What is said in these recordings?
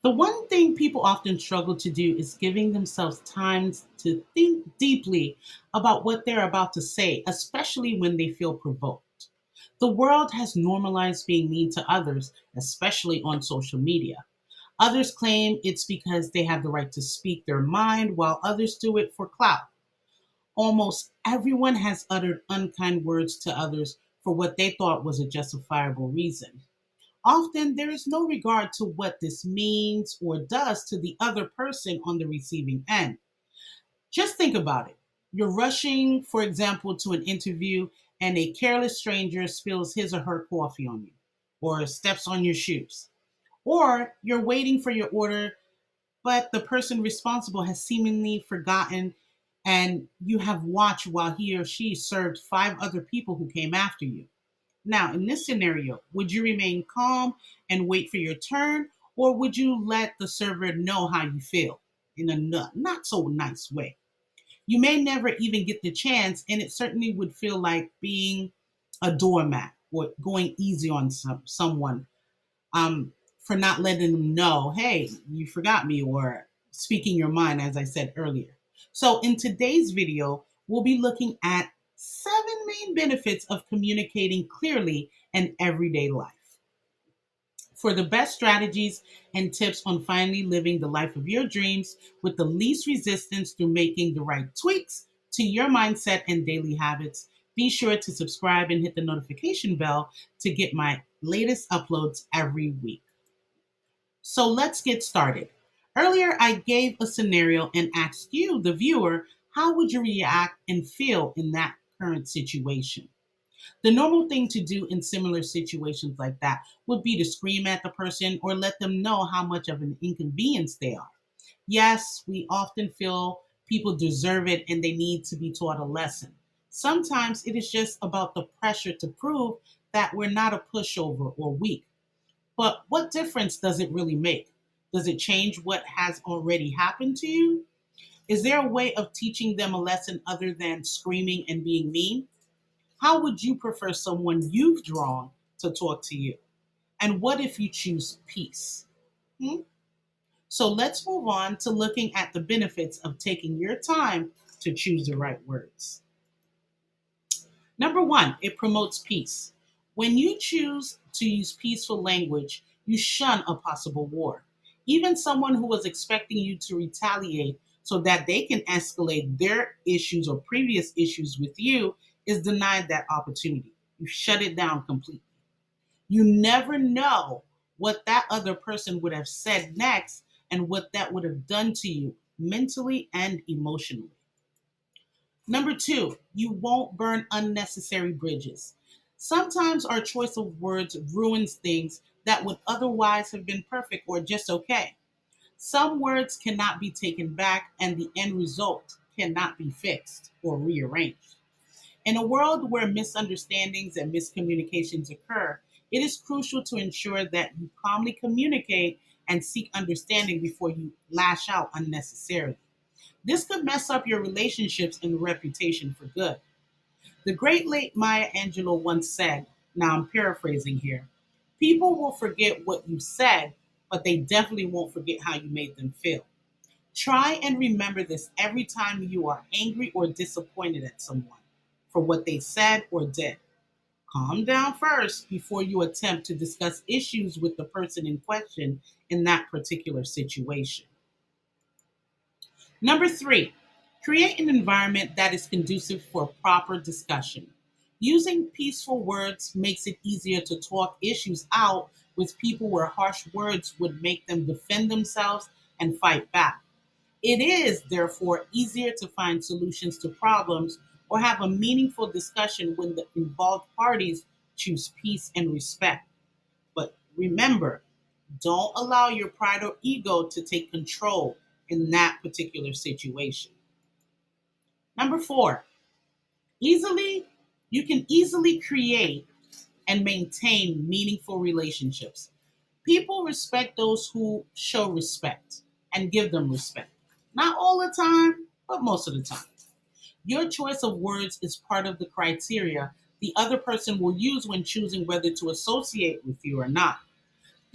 The one thing people often struggle to do is giving themselves time to think deeply about what they're about to say, especially when they feel provoked. The world has normalized being mean to others, especially on social media. Others claim it's because they have the right to speak their mind, while others do it for clout. Almost everyone has uttered unkind words to others for what they thought was a justifiable reason. Often there is no regard to what this means or does to the other person on the receiving end. Just think about it. You're rushing, for example, to an interview and a careless stranger spills his or her coffee on you or steps on your shoes. Or you're waiting for your order, but the person responsible has seemingly forgotten and you have watched while he or she served five other people who came after you. Now, in this scenario, would you remain calm and wait for your turn, or would you let the server know how you feel in a not so nice way? You may never even get the chance, and it certainly would feel like being a doormat or going easy on someone for not letting them know, hey, you forgot me, or speaking your mind, as I said earlier. So, in today's video, we'll be looking at 7 main benefits of communicating clearly in everyday life. For the best strategies and tips on finally living the life of your dreams with the least resistance through making the right tweaks to your mindset and daily habits, be sure to subscribe and hit the notification bell to get my latest uploads every week. So let's get started. Earlier, I gave a scenario and asked you, the viewer, how would you react and feel in that current situation? The normal thing to do in similar situations like that would be to scream at the person or let them know how much of an inconvenience they are. Yes, we often feel people deserve it and they need to be taught a lesson. Sometimes it is just about the pressure to prove that we're not a pushover or weak. But what difference does it really make? Does it change what has already happened to you? Is there a way of teaching them a lesson other than screaming and being mean? How would you prefer someone you've drawn to talk to you? And what if you choose peace? Hmm? So let's move on to looking at the benefits of taking your time to choose the right words. Number one, it promotes peace. When you choose to use peaceful language, you shun a possible war. Even someone who was expecting you to retaliate so that they can escalate their issues or previous issues with you is denied that opportunity. You shut it down completely. You never know what that other person would have said next and what that would have done to you mentally and emotionally. Number two, you won't burn unnecessary bridges. Sometimes our choice of words ruins things that would otherwise have been perfect or just okay. Some words cannot be taken back, and the end result cannot be fixed or rearranged. In a world where misunderstandings and miscommunications occur, it is crucial to ensure that you calmly communicate and seek understanding before you lash out unnecessarily. This could mess up your relationships and reputation for good. The great late Maya Angelou once said, now I'm paraphrasing here, people will forget what you said, but they definitely won't forget how you made them feel. Try and remember this every time you are angry or disappointed at someone for what they said or did. Calm down first before you attempt to discuss issues with the person in question in that particular situation. Number three, create an environment that is conducive for proper discussion. Using peaceful words makes it easier to talk issues out with people where harsh words would make them defend themselves and fight back. It is, therefore, easier to find solutions to problems or have a meaningful discussion when the involved parties choose peace and respect. But remember, don't allow your pride or ego to take control in that particular situation. Number four, easily you can easily create and maintain meaningful relationships. People respect those who show respect and give them respect. Not all the time, but most of the time. Your choice of words is part of the criteria the other person will use when choosing whether to associate with you or not.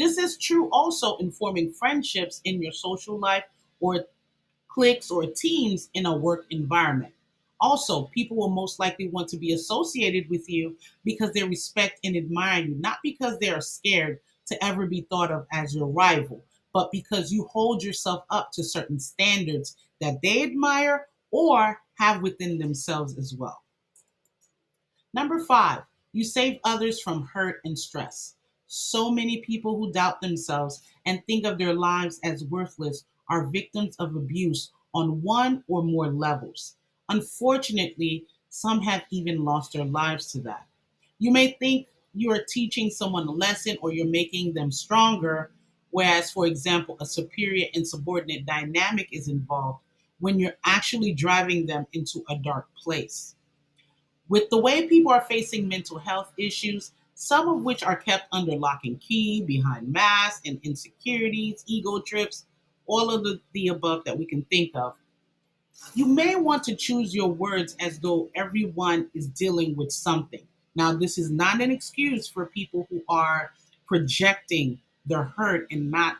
This is true also in forming friendships in your social life or cliques or teams in a work environment. Also, people will most likely want to be associated with you because they respect and admire you, not because they are scared to ever be thought of as your rival, but because you hold yourself up to certain standards that they admire or have within themselves as well. Number five, you save others from hurt and stress. So many people who doubt themselves and think of their lives as worthless are victims of abuse on one or more levels. Unfortunately, some have even lost their lives to that. You may think you are teaching someone a lesson or you're making them stronger, whereas, for example, a superior and subordinate dynamic is involved when you're actually driving them into a dark place. With the way people are facing mental health issues, some of which are kept under lock and key, behind masks and insecurities, ego trips, all of the above that we can think of, you may want to choose your words as though everyone is dealing with something. Now, this is not an excuse for people who are projecting their hurt and not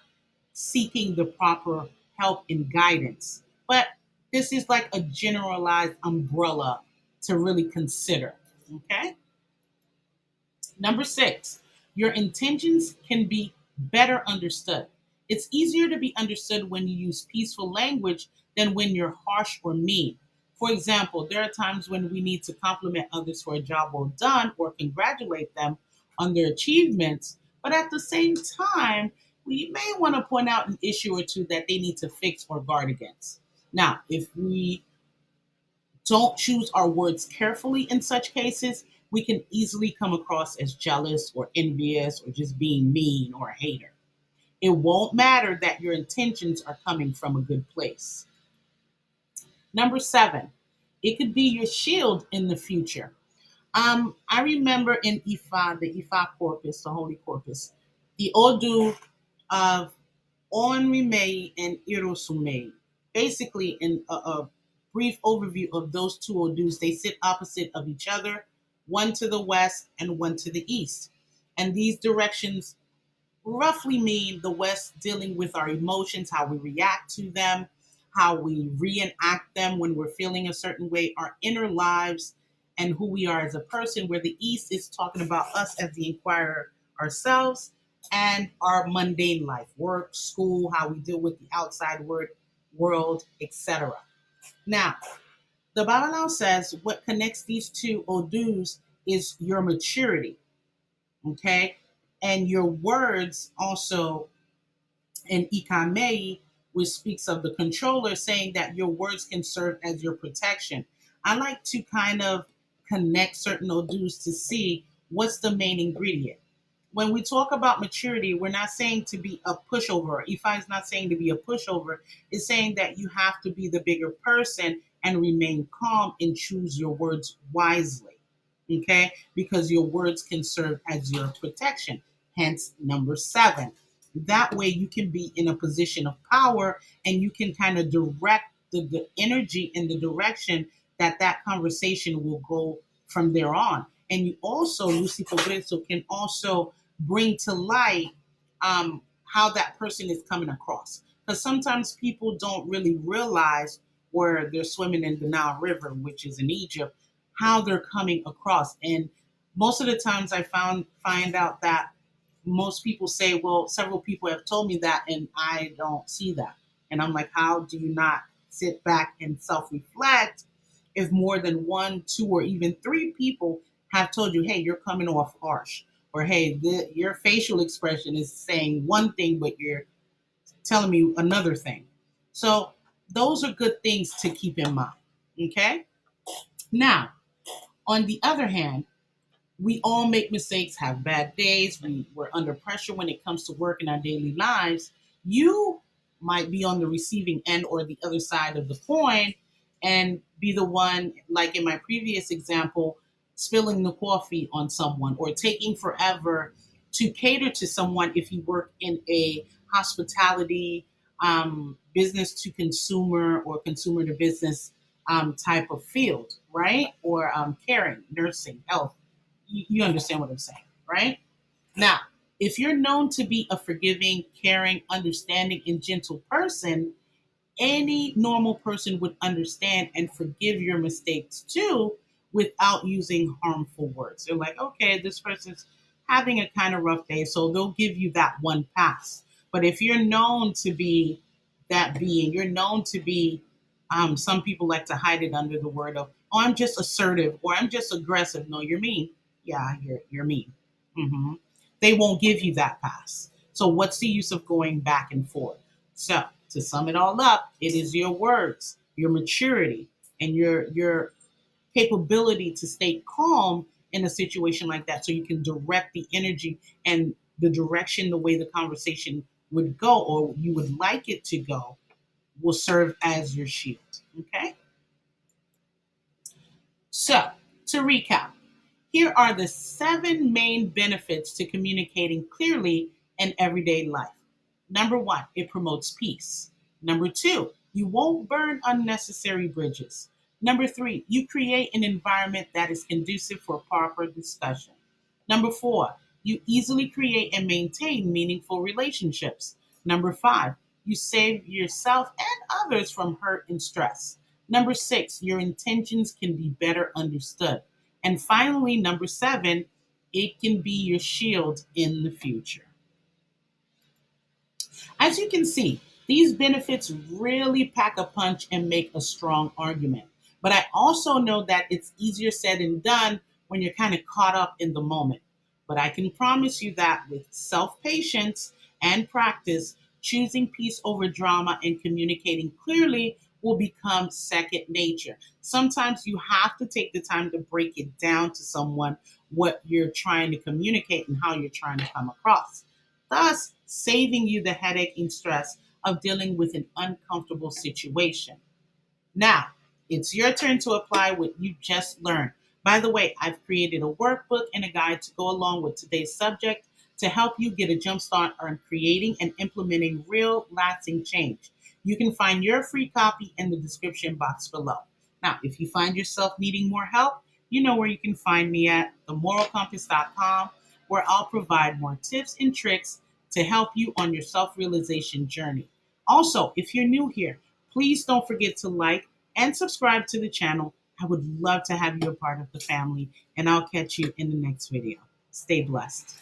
seeking the proper help and guidance. But this is like a generalized umbrella to really consider. Okay? Number six, your intentions can be better understood. It's easier to be understood when you use peaceful language than when you're harsh or mean. For example, there are times when we need to compliment others for a job well done or congratulate them on their achievements, but at the same time, we may want to point out an issue or two that they need to fix or guard against. Now, if we don't choose our words carefully in such cases, we can easily come across as jealous or envious or just being mean or a hater. It won't matter that your intentions are coming from a good place. Number seven, it could be your shield in the future. I remember in Ifa, the Ifa corpus, the Holy Corpus, the Odu of Onrimei and Irosumei. Basically, in a brief overview of those two Odus, they sit opposite of each other, one to the west and one to the east. And these directions roughly mean the West dealing with our emotions, how we react to them, how we reenact them when we're feeling a certain way, our inner lives, and who we are as a person, where the East is talking about us as the inquirer ourselves and our mundane life, work, school, how we deal with the outside world, etc. Now, the Bible says what connects these two odus is your maturity, okay? And your words also in Ikamei, which speaks of the controller, saying that your words can serve as your protection. I like to kind of connect certain odus to see what's the main ingredient. When we talk about maturity, we're not saying to be a pushover. Ifa is not saying to be a pushover. It's saying that you have to be the bigger person and remain calm and choose your words wisely. Okay? Because your words can serve as your protection. Hence, number seven. That way, you can be in a position of power and you can kind of direct the energy and the direction that that conversation will go from there on. And you also, Lucy Progreso, can also bring to light how that person is coming across. Because sometimes people don't really realize where they're swimming in the Nile River, which is in Egypt, how they're coming across. And most of the times I find out that most people say, well, several people have told me that and I don't see that. And I'm like, how do you not sit back and self reflect if more than one, two, or even three people have told you, hey, you're coming off harsh? Or hey, your facial expression is saying one thing, but you're telling me another thing. So those are good things to keep in mind. Okay. Now, on the other hand, we all make mistakes, have bad days. We're under pressure when it comes to work in our daily lives. You might be on the receiving end or the other side of the coin and be the one, like in my previous example, spilling the coffee on someone or taking forever to cater to someone if you work in a hospitality, business to consumer or consumer to business type of field, right? Or caring, nursing, health, you understand what I'm saying, right? Now, If you're known to be a forgiving, caring, understanding, and gentle person, any normal person would understand and forgive your mistakes too without using harmful words. They're like, okay, this person's having a kind of rough day, so they'll give you that one pass. But if you're known to be that being, you're known to be, some people like to hide it under the word of, oh, I'm just assertive or I'm just aggressive. No, you're mean. Yeah, you're mean. hmm They won't give you that pass. So what's the use of going back and forth? So to sum it all up, it is your words, your maturity, and your capability to stay calm in a situation like that, so you can direct the energy and the direction, the way the conversation would go, or you would like it to go, will serve as your shield. Okay. So to recap, here are the 7 main benefits to communicating clearly in everyday life. Number one, it promotes peace. Number two, you won't burn unnecessary bridges. Number three, you create an environment that is conducive for proper discussion. Number four, you easily create and maintain meaningful relationships. Number five, you save yourself and others from hurt and stress. Number six, your intentions can be better understood. And finally, number seven, it can be your shield in the future. As you can see, these benefits really pack a punch and make a strong argument. But I also know that it's easier said than done when you're kind of caught up in the moment. But I can promise you that with self patience and practice, choosing peace over drama and communicating clearly will become second nature. Sometimes you have to take the time to break it down to someone what you're trying to communicate and how you're trying to come across, thus saving you the headache and stress of dealing with an uncomfortable situation. Now, it's your turn to apply what you just learned. By the way, I've created a workbook and a guide to go along with today's subject to help you get a jump start on creating and implementing real lasting change. You can find your free copy in the description box below. Now, if you find yourself needing more help, you know where you can find me at themoralcompass.com, where I'll provide more tips and tricks to help you on your self realization journey. Also, if you're new here, please don't forget to like and subscribe to the channel. I would love to have you a part of the family, and I'll catch you in the next video. Stay blessed.